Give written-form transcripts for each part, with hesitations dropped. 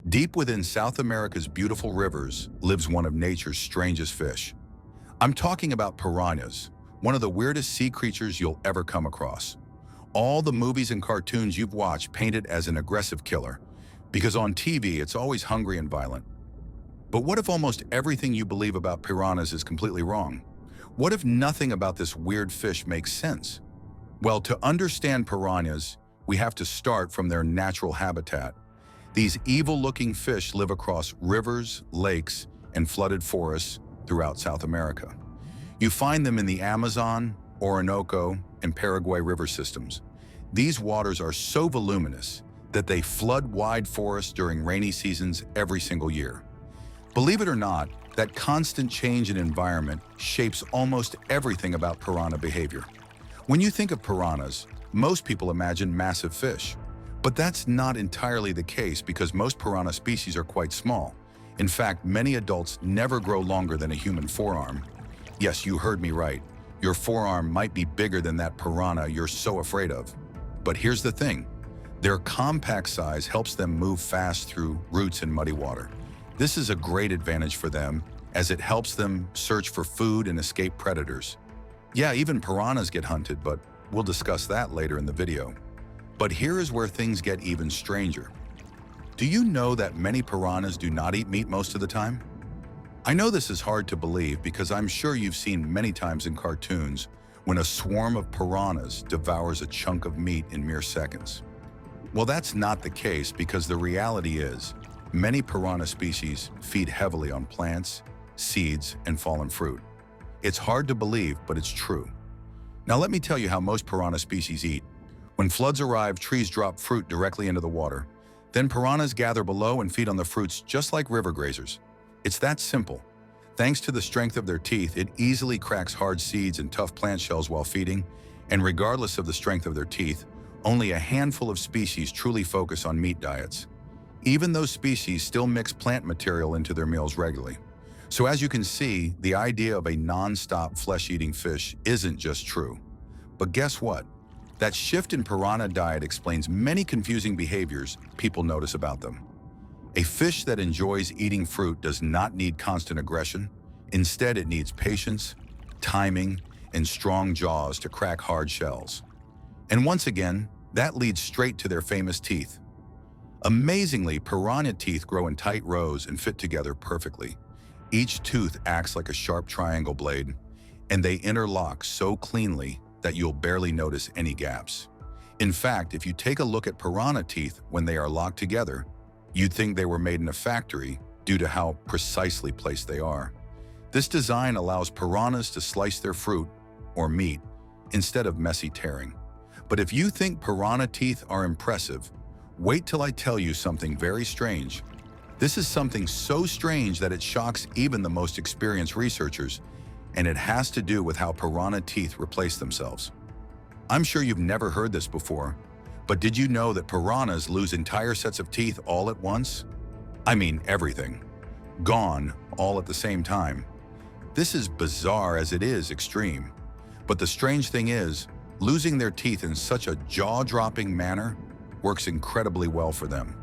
Deep within South America's beautiful rivers lives one of nature's strangest fish. I'm talking about piranhas, one of the weirdest sea creatures you'll ever come across. All the movies and cartoons you've watched paint it as an aggressive killer, because on TV it's always hungry and violent. But what if almost everything you believe about piranhas is completely wrong? What if nothing about this weird fish makes sense? Well, to understand piranhas, we have to start from their natural habitat. These evil-looking fish live across rivers, lakes, and flooded forests throughout South America. You find them in the Amazon, Orinoco, and Paraguay river systems. These waters are so voluminous that they flood wide forests during rainy seasons every single year. Believe it or not, that constant change in environment shapes almost everything about piranha behavior. When you think of piranhas, most people imagine massive fish. But that's not entirely the case because most piranha species are quite small. In fact, many adults never grow longer than a human forearm. Yes, you heard me right. Your forearm might be bigger than that piranha you're so afraid of. But here's the thing. Their compact size helps them move fast through roots and muddy water. This is a great advantage for them as it helps them search for food and escape predators. Yeah, even piranhas get hunted, but we'll discuss that later in the video. But here is where things get even stranger. Do you know that many piranhas do not eat meat most of the time? I know this is hard to believe because I'm sure you've seen many times in cartoons when a swarm of piranhas devours a chunk of meat in mere seconds. Well, that's not the case because the reality is many piranha species feed heavily on plants, seeds, and fallen fruit. It's hard to believe, but it's true. Now let me tell you how most piranha species eat. When floods arrive, trees drop fruit directly into the water. Then piranhas gather below and feed on the fruits just like river grazers. It's that simple. Thanks to the strength of their teeth, it easily cracks hard seeds and tough plant shells while feeding, and regardless of the strength of their teeth, only a handful of species truly focus on meat diets. Even those species still mix plant material into their meals regularly. So as you can see, the idea of a non-stop flesh-eating fish isn't just true. But guess what? That shift in piranha diet explains many confusing behaviors people notice about them. A fish that enjoys eating fruit does not need constant aggression. Instead, it needs patience, timing, and strong jaws to crack hard shells. And once again, that leads straight to their famous teeth. Amazingly, piranha teeth grow in tight rows and fit together perfectly. Each tooth acts like a sharp triangle blade, and they interlock so cleanly that you'll barely notice any gaps. In fact, if you take a look at piranha teeth when they are locked together, you'd think they were made in a factory due to how precisely placed they are. This design allows piranhas to slice their fruit, or meat, instead of messy tearing. But if you think piranha teeth are impressive, wait till I tell you something very strange. This is something so strange that it shocks even the most experienced researchers, and it has to do with how piranha teeth replace themselves. I'm sure you've never heard this before, but did you know that piranhas lose entire sets of teeth all at once? I mean everything. Gone, all at the same time. This is bizarre as it is extreme. But the strange thing is, losing their teeth in such a jaw-dropping manner works incredibly well for them.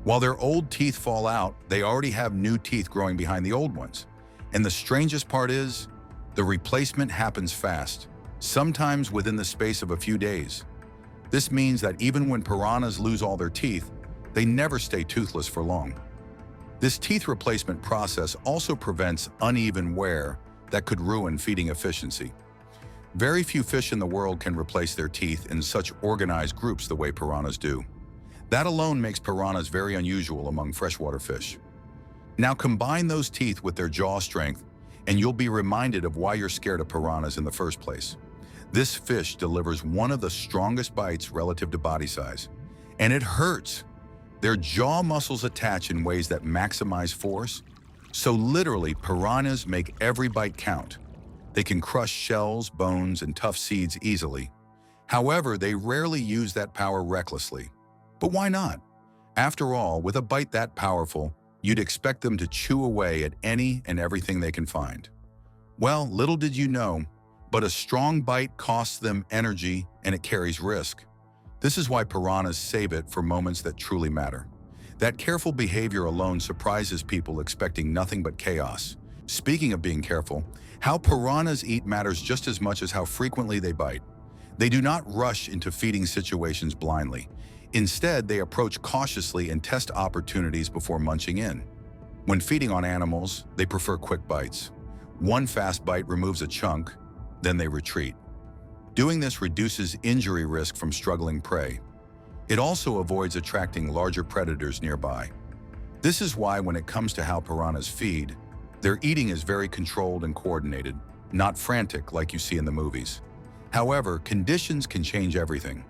While their old teeth fall out, they already have new teeth growing behind the old ones. And the strangest part is, the replacement happens fast, sometimes within the space of a few days. This means that even when piranhas lose all their teeth, they never stay toothless for long. This teeth replacement process also prevents uneven wear that could ruin feeding efficiency. Very few fish in the world can replace their teeth in such organized groups the way piranhas do. That alone makes piranhas very unusual among freshwater fish. Now combine those teeth with their jaw strength, and you'll be reminded of why you're scared of piranhas in the first place. This fish delivers one of the strongest bites relative to body size, and it hurts. Their jaw muscles attach in ways that maximize force, so literally piranhas make every bite count. They can crush shells, bones, and tough seeds easily. However, they rarely use that power recklessly. But why not? After all, with a bite that powerful, you'd expect them to chew away at any and everything they can find. Well, little did you know, but a strong bite costs them energy and it carries risk. This is why piranhas save it for moments that truly matter. That careful behavior alone surprises people expecting nothing but chaos. Speaking of being careful, how piranhas eat matters just as much as how frequently they bite. They do not rush into feeding situations blindly. Instead, they approach cautiously and test opportunities before munching in. When feeding on animals, they prefer quick bites. One fast bite removes a chunk, then they retreat. Doing this reduces injury risk from struggling prey. It also avoids attracting larger predators nearby. This is why when it comes to how piranhas feed, their eating is very controlled and coordinated, not frantic like you see in the movies. However, conditions can change everything.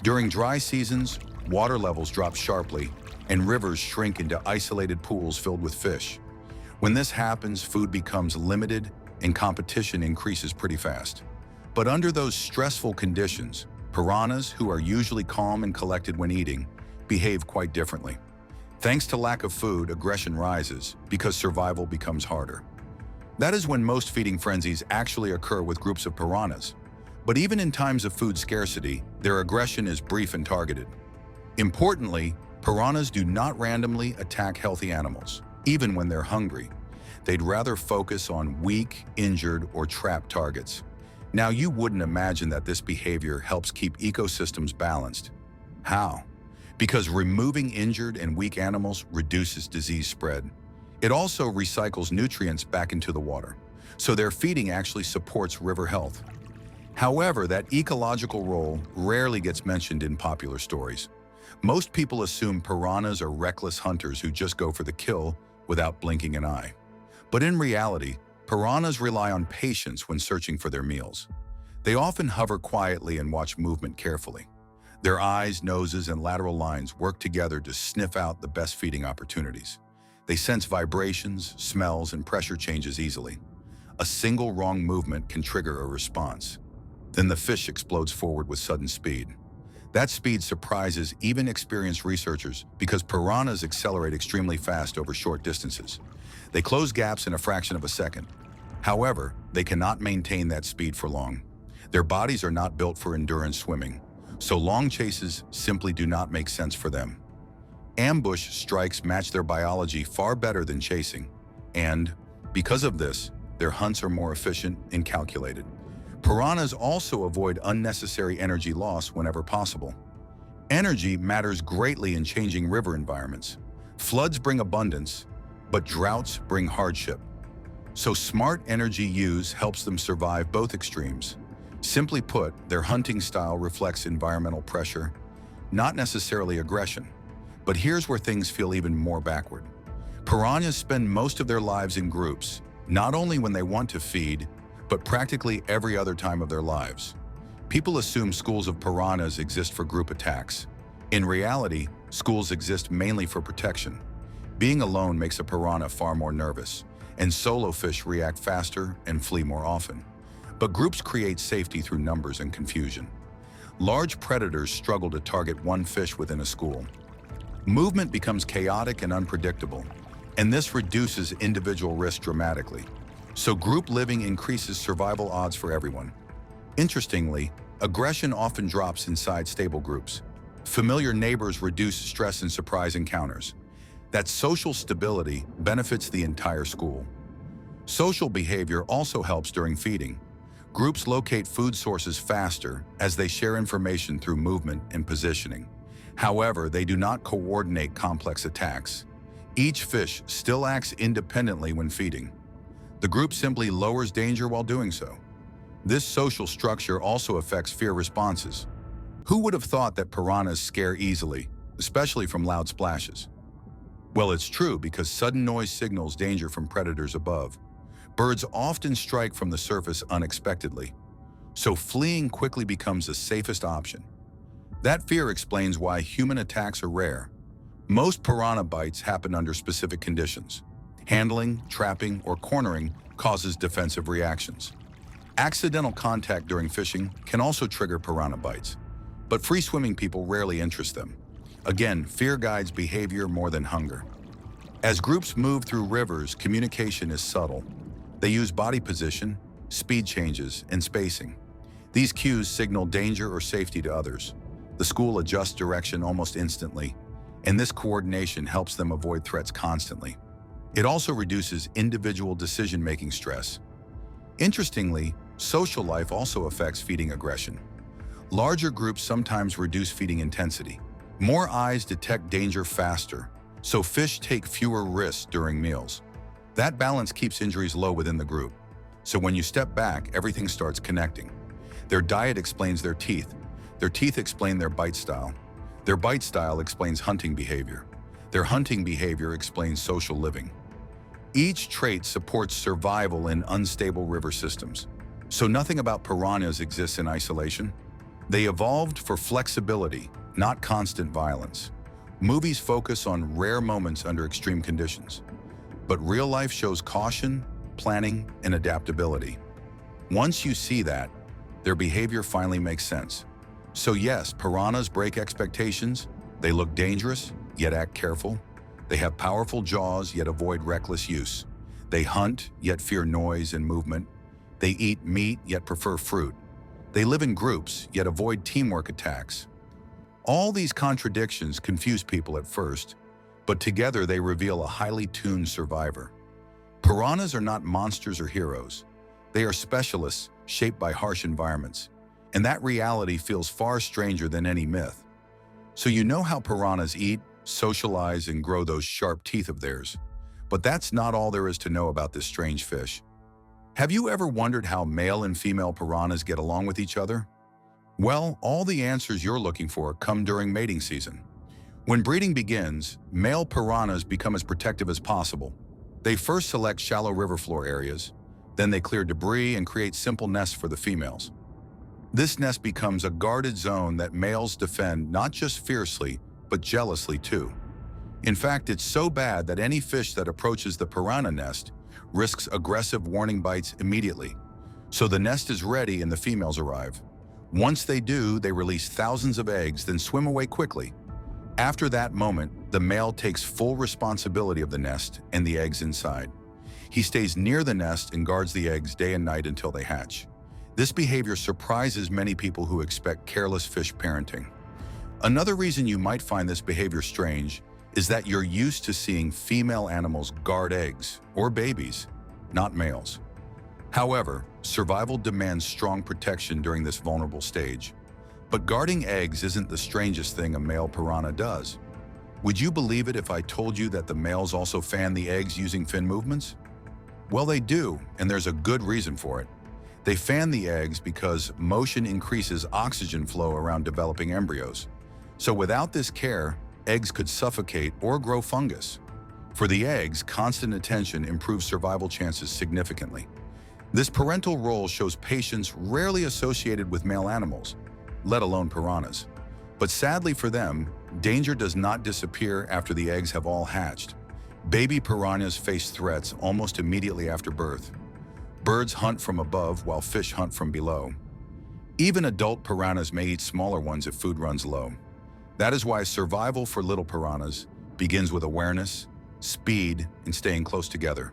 During dry seasons, water levels drop sharply, and rivers shrink into isolated pools filled with fish. When this happens, food becomes limited and competition increases pretty fast. But under those stressful conditions, piranhas, who are usually calm and collected when eating, behave quite differently. Thanks to lack of food, aggression rises because survival becomes harder. That is when most feeding frenzies actually occur with groups of piranhas. But even in times of food scarcity, their aggression is brief and targeted. Importantly, piranhas do not randomly attack healthy animals, even when they're hungry. They'd rather focus on weak, injured, or trapped targets. Now, you wouldn't imagine that this behavior helps keep ecosystems balanced. How? Because removing injured and weak animals reduces disease spread. It also recycles nutrients back into the water, so their feeding actually supports river health. However, that ecological role rarely gets mentioned in popular stories. Most people assume piranhas are reckless hunters who just go for the kill without blinking an eye. But in reality, piranhas rely on patience when searching for their meals. They often hover quietly and watch movement carefully. Their eyes, noses, and lateral lines work together to sniff out the best feeding opportunities. They sense vibrations, smells, and pressure changes easily. A single wrong movement can trigger a response. Then the fish explodes forward with sudden speed. That speed surprises even experienced researchers because piranhas accelerate extremely fast over short distances. They close gaps in a fraction of a second. However, they cannot maintain that speed for long. Their bodies are not built for endurance swimming, so long chases simply do not make sense for them. Ambush strikes match their biology far better than chasing, and because of this, their hunts are more efficient and calculated. Piranhas also avoid unnecessary energy loss whenever possible. Energy matters greatly in changing river environments. Floods bring abundance, but droughts bring hardship. So smart energy use helps them survive both extremes. Simply put, their hunting style reflects environmental pressure, not necessarily aggression. But here's where things feel even more backward. Piranhas spend most of their lives in groups, not only when they want to feed, but practically every other time of their lives. People assume schools of piranhas exist for group attacks. In reality, schools exist mainly for protection. Being alone makes a piranha far more nervous, and solo fish react faster and flee more often. But groups create safety through numbers and confusion. Large predators struggle to target one fish within a school. Movement becomes chaotic and unpredictable, and this reduces individual risk dramatically. So group living increases survival odds for everyone. Interestingly, aggression often drops inside stable groups. Familiar neighbors reduce stress in surprise encounters. That social stability benefits the entire school. Social behavior also helps during feeding. Groups locate food sources faster as they share information through movement and positioning. However, they do not coordinate complex attacks. Each fish still acts independently when feeding. The group simply lowers danger while doing so. This social structure also affects fear responses. Who would have thought that piranhas scare easily, especially from loud splashes? Well, it's true because sudden noise signals danger from predators above. Birds often strike from the surface unexpectedly, so fleeing quickly becomes the safest option. That fear explains why human attacks are rare. Most piranha bites happen under specific conditions. Handling, trapping, or cornering causes defensive reactions. Accidental contact during fishing can also trigger piranha bites, but free-swimming people rarely interest them. Again, fear guides behavior more than hunger. As groups move through rivers, communication is subtle. They use body position, speed changes, and spacing. These cues signal danger or safety to others. The school adjusts direction almost instantly, and this coordination helps them avoid threats constantly. It also reduces individual decision-making stress. Interestingly, social life also affects feeding aggression. Larger groups sometimes reduce feeding intensity. More eyes detect danger faster, so fish take fewer risks during meals. That balance keeps injuries low within the group. So when you step back, everything starts connecting. Their diet explains their teeth. Their teeth explain their bite style. Their bite style explains hunting behavior. Their hunting behavior explains social living. Each trait supports survival in unstable river systems. So nothing about piranhas exists in isolation. They evolved for flexibility, not constant violence. Movies focus on rare moments under extreme conditions, but real life shows caution, planning, and adaptability. Once you see that, their behavior finally makes sense. So yes, piranhas break expectations. They look dangerous, yet act careful. They have powerful jaws, yet avoid reckless use. They hunt, yet fear noise and movement. They eat meat, yet prefer fruit. They live in groups, yet avoid teamwork attacks. All these contradictions confuse people at first, but together they reveal a highly tuned survivor. Piranhas are not monsters or heroes. They are specialists shaped by harsh environments, and that reality feels far stranger than any myth. So you know how piranhas eat, socialize, and grow those sharp teeth of theirs. But that's not all there is to know about this strange fish. Have you ever wondered how male and female piranhas get along with each other? Well, all the answers you're looking for come during mating season. When breeding begins, male piranhas become as protective as possible. They first select shallow river floor areas, then they clear debris and create simple nests for the females. This nest becomes a guarded zone that males defend not just fiercely, but jealously too. In fact, it's so bad that any fish that approaches the piranha nest risks aggressive warning bites immediately. So the nest is ready and the females arrive. Once they do, they release thousands of eggs, then swim away quickly. After that moment, the male takes full responsibility of the nest and the eggs inside. He stays near the nest and guards the eggs day and night until they hatch. This behavior surprises many people who expect careless fish parenting. Another reason you might find this behavior strange is that you're used to seeing female animals guard eggs or babies, not males. However, survival demands strong protection during this vulnerable stage. But guarding eggs isn't the strangest thing a male piranha does. Would you believe it if I told you that the males also fan the eggs using fin movements? Well, they do, and there's a good reason for it. They fan the eggs because motion increases oxygen flow around developing embryos. So without this care, eggs could suffocate or grow fungus. For the eggs, constant attention improves survival chances significantly. This parental role shows patience rarely associated with male animals, let alone piranhas. But sadly for them, danger does not disappear after the eggs have all hatched. Baby piranhas face threats almost immediately after birth. Birds hunt from above while fish hunt from below. Even adult piranhas may eat smaller ones if food runs low. That is why survival for little piranhas begins with awareness, speed, and staying close together.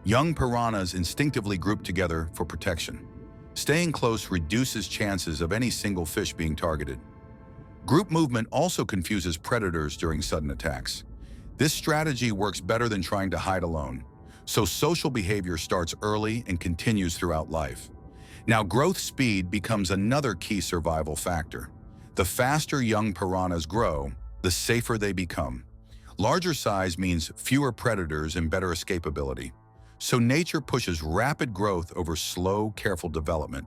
Young piranhas instinctively group together for protection. Staying close reduces chances of any single fish being targeted. Group movement also confuses predators during sudden attacks. This strategy works better than trying to hide alone. So social behavior starts early and continues throughout life. Now, growth speed becomes another key survival factor. The faster young piranhas grow, the safer they become. Larger size means fewer predators and better escapability. So nature pushes rapid growth over slow, careful development.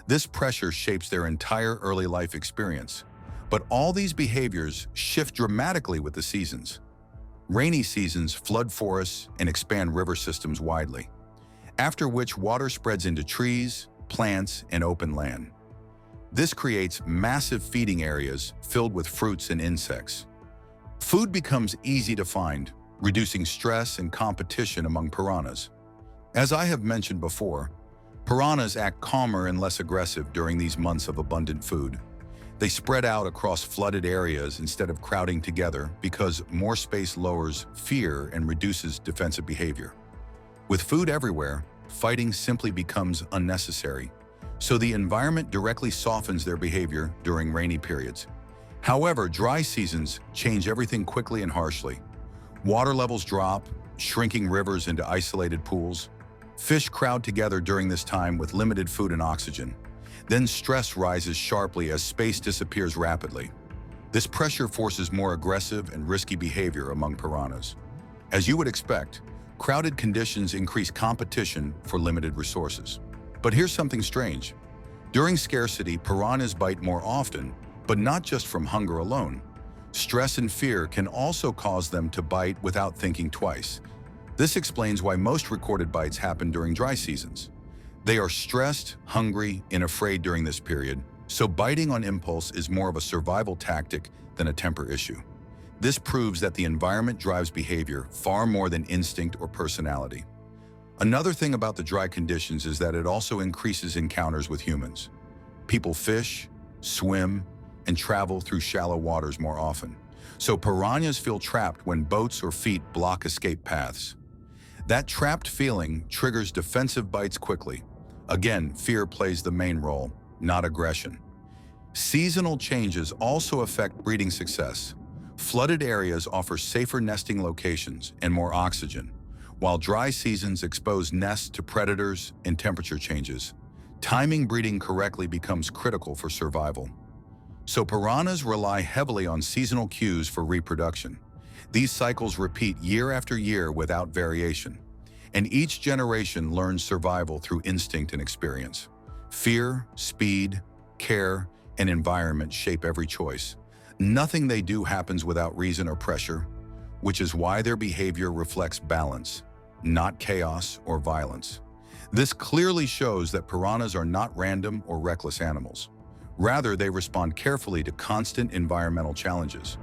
This pressure shapes their entire early life experience. But all these behaviors shift dramatically with the seasons. Rainy seasons flood forests and expand river systems widely, after which water spreads into trees, plants, and open land. This creates massive feeding areas filled with fruits and insects. Food becomes easy to find, reducing stress and competition among piranhas. As I have mentioned before, piranhas act calmer and less aggressive during these months of abundant food. They spread out across flooded areas instead of crowding together because more space lowers fear and reduces defensive behavior. With food everywhere, fighting simply becomes unnecessary, so the environment directly softens their behavior during rainy periods. However, dry seasons change everything quickly and harshly. Water levels drop, shrinking rivers into isolated pools. Fish crowd together during this time with limited food and oxygen. Then stress rises sharply as space disappears rapidly. This pressure forces more aggressive and risky behavior among piranhas. As you would expect, crowded conditions increase competition for limited resources. But here's something strange. During scarcity, piranhas bite more often, but not just from hunger alone. Stress and fear can also cause them to bite without thinking twice. This explains why most recorded bites happen during dry seasons. They are stressed, hungry, and afraid during this period, so biting on impulse is more of a survival tactic than a temper issue. This proves that the environment drives behavior far more than instinct or personality. Another thing about the dry conditions is that it also increases encounters with humans. People fish, swim, and travel through shallow waters more often. So piranhas feel trapped when boats or feet block escape paths. That trapped feeling triggers defensive bites quickly. Again, fear plays the main role, not aggression. Seasonal changes also affect breeding success. Flooded areas offer safer nesting locations and more oxygen, while dry seasons expose nests to predators and temperature changes. Timing breeding correctly becomes critical for survival. So piranhas rely heavily on seasonal cues for reproduction. These cycles repeat year after year without variation, and each generation learns survival through instinct and experience. Fear, speed, care, and environment shape every choice. Nothing they do happens without reason or pressure, which is why their behavior reflects balance, not chaos or violence. This clearly shows that piranhas are not random or reckless animals. Rather, they respond carefully to constant environmental challenges.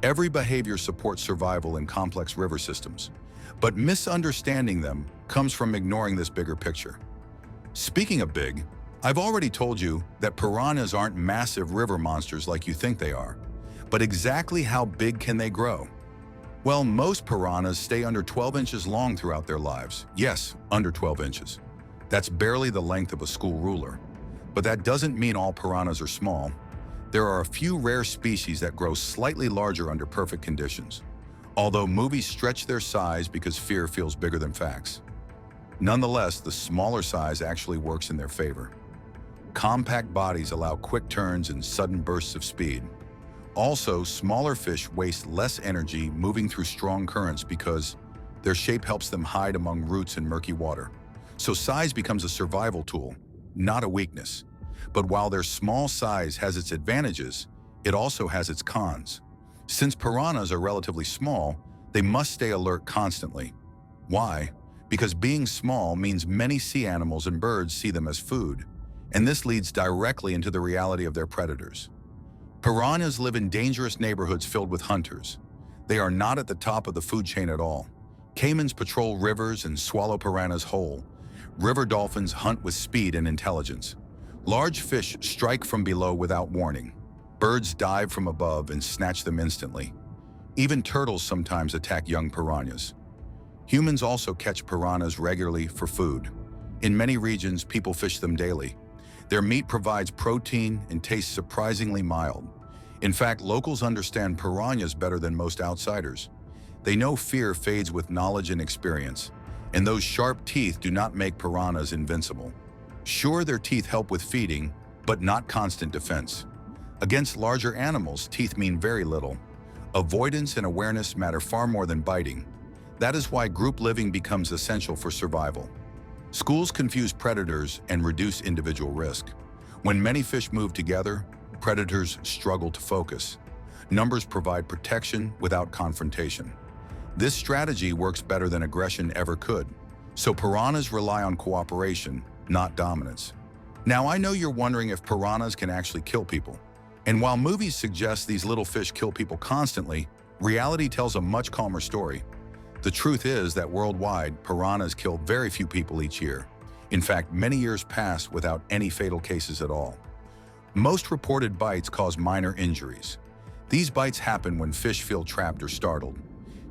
Every behavior supports survival in complex river systems, but misunderstanding them comes from ignoring this bigger picture. Speaking of big, I've already told you that piranhas aren't massive river monsters like you think they are. But exactly how big can they grow? Well, most piranhas stay under 12 inches long throughout their lives. Yes, under 12 inches. That's barely the length of a school ruler. But that doesn't mean all piranhas are small. There are a few rare species that grow slightly larger under perfect conditions, although movies stretch their size because fear feels bigger than facts. Nonetheless, the smaller size actually works in their favor. Compact bodies allow quick turns and sudden bursts of speed. Also, smaller fish waste less energy moving through strong currents because their shape helps them hide among roots in murky water. So size becomes a survival tool, not a weakness. But while their small size has its advantages, it also has its cons. Since piranhas are relatively small, they must stay alert constantly. Why? Because being small means many sea animals and birds see them as food, and this leads directly into the reality of their predators. Piranhas live in dangerous neighborhoods filled with hunters. They are not at the top of the food chain at all. Caimans patrol rivers and swallow piranhas whole. River dolphins hunt with speed and intelligence. Large fish strike from below without warning. Birds dive from above and snatch them instantly. Even turtles sometimes attack young piranhas. Humans also catch piranhas regularly for food. In many regions, people fish them daily. Their meat provides protein and tastes surprisingly mild. In fact, locals understand piranhas better than most outsiders. They know fear fades with knowledge and experience, and those sharp teeth do not make piranhas invincible. Sure, their teeth help with feeding, but not constant defense. Against larger animals, teeth mean very little. Avoidance and awareness matter far more than biting. That is why group living becomes essential for survival. Schools confuse predators and reduce individual risk. When many fish move together, predators struggle to focus. Numbers provide protection without confrontation. This strategy works better than aggression ever could. So piranhas rely on cooperation, not dominance. Now, I know you're wondering if piranhas can actually kill people. And while movies suggest these little fish kill people constantly, reality tells a much calmer story. The truth is that worldwide, piranhas kill very few people each year. In fact, many years pass without any fatal cases at all. Most reported bites cause minor injuries. These bites happen when fish feel trapped or startled.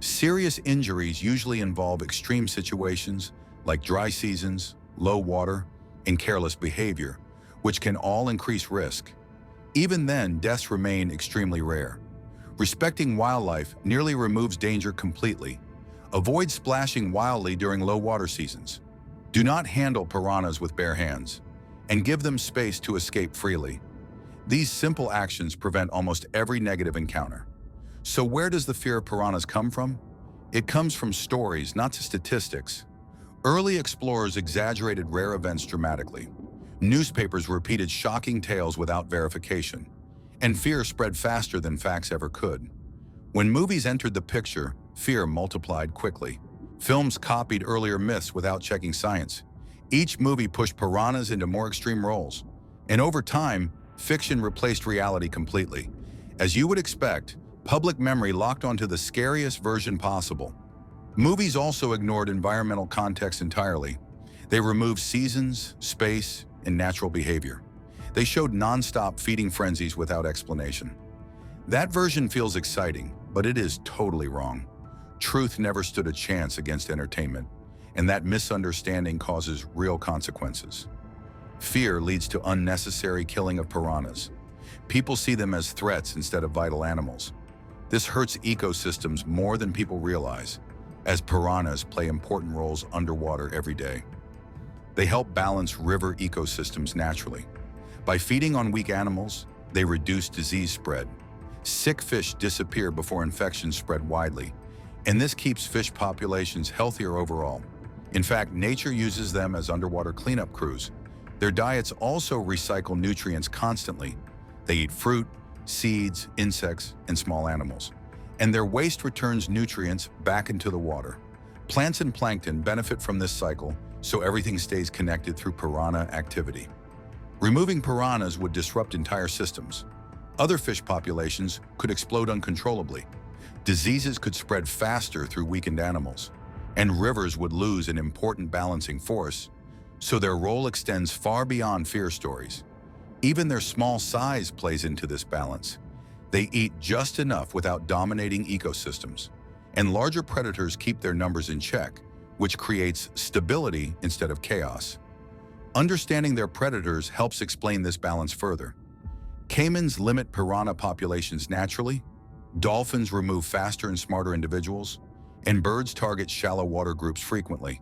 Serious injuries usually involve extreme situations like dry seasons, low water, and careless behavior, which can all increase risk. Even then, deaths remain extremely rare. Respecting wildlife nearly removes danger completely. Avoid splashing wildly during low water seasons. Do not handle piranhas with bare hands, and give them space to escape freely. These simple actions prevent almost every negative encounter. So where does the fear of piranhas come from? It comes from stories, not to statistics. Early explorers exaggerated rare events dramatically. Newspapers repeated shocking tales without verification, and fear spread faster than facts ever could. When movies entered the picture, fear multiplied quickly. Films copied earlier myths without checking science. Each movie pushed piranhas into more extreme roles. And over time, fiction replaced reality completely. As you would expect, public memory locked onto the scariest version possible. Movies also ignored environmental context entirely. They removed seasons, space, and natural behavior. They showed non-stop feeding frenzies without explanation. That version feels exciting, but it is totally wrong. Truth never stood a chance against entertainment, and that misunderstanding causes real consequences. Fear leads to unnecessary killing of piranhas. People see them as threats instead of vital animals. This hurts ecosystems more than people realize, as piranhas play important roles underwater every day. They help balance river ecosystems naturally. By feeding on weak animals, they reduce disease spread. Sick fish disappear before infections spread widely, and this keeps fish populations healthier overall. In fact, nature uses them as underwater cleanup crews. Their diets also recycle nutrients constantly. They eat fruit, seeds, insects, and small animals, and their waste returns nutrients back into the water. Plants and plankton benefit from this cycle, so everything stays connected through piranha activity. Removing piranhas would disrupt entire systems. Other fish populations could explode uncontrollably. Diseases could spread faster through weakened animals, and rivers would lose an important balancing force, so their role extends far beyond fear stories. Even their small size plays into this balance. They eat just enough without dominating ecosystems, and larger predators keep their numbers in check, which creates stability instead of chaos. Understanding their predators helps explain this balance further. Caimans limit piranha populations naturally, dolphins remove faster and smarter individuals, and birds target shallow water groups frequently.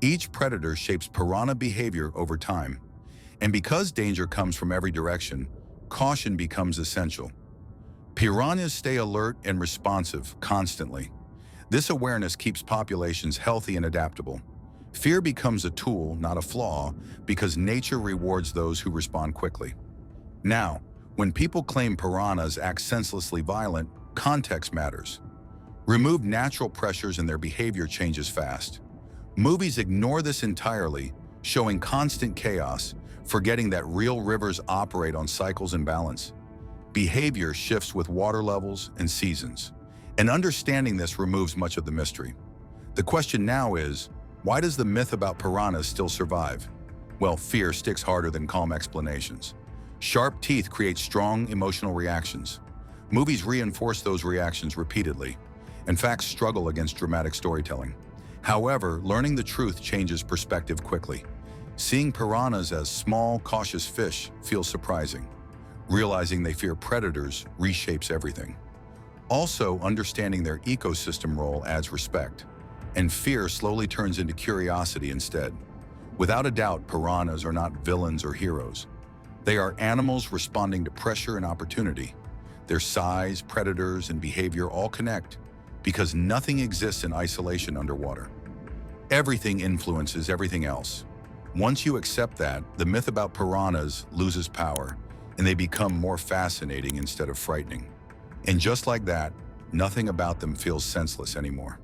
Each predator shapes piranha behavior over time, and because danger comes from every direction, caution becomes essential. Piranhas stay alert and responsive constantly. This awareness keeps populations healthy and adaptable. Fear becomes a tool, not a flaw, because nature rewards those who respond quickly. Now, when people claim piranhas act senselessly violent, context matters. Remove natural pressures and their behavior changes fast. Movies ignore this entirely, showing constant chaos, forgetting that real rivers operate on cycles and balance. Behavior shifts with water levels and seasons, and understanding this removes much of the mystery. The question now is, why does the myth about piranhas still survive? Well, fear sticks harder than calm explanations. Sharp teeth create strong emotional reactions. Movies reinforce those reactions repeatedly, and facts struggle against dramatic storytelling. However, learning the truth changes perspective quickly. Seeing piranhas as small, cautious fish feels surprising. Realizing they fear predators reshapes everything. Also, understanding their ecosystem role adds respect, and fear slowly turns into curiosity instead. Without a doubt, piranhas are not villains or heroes. They are animals responding to pressure and opportunity. Their size, predators, and behavior all connect, because nothing exists in isolation underwater. Everything influences everything else. Once you accept that, the myth about piranhas loses power, and they become more fascinating instead of frightening. And just like that, nothing about them feels senseless anymore.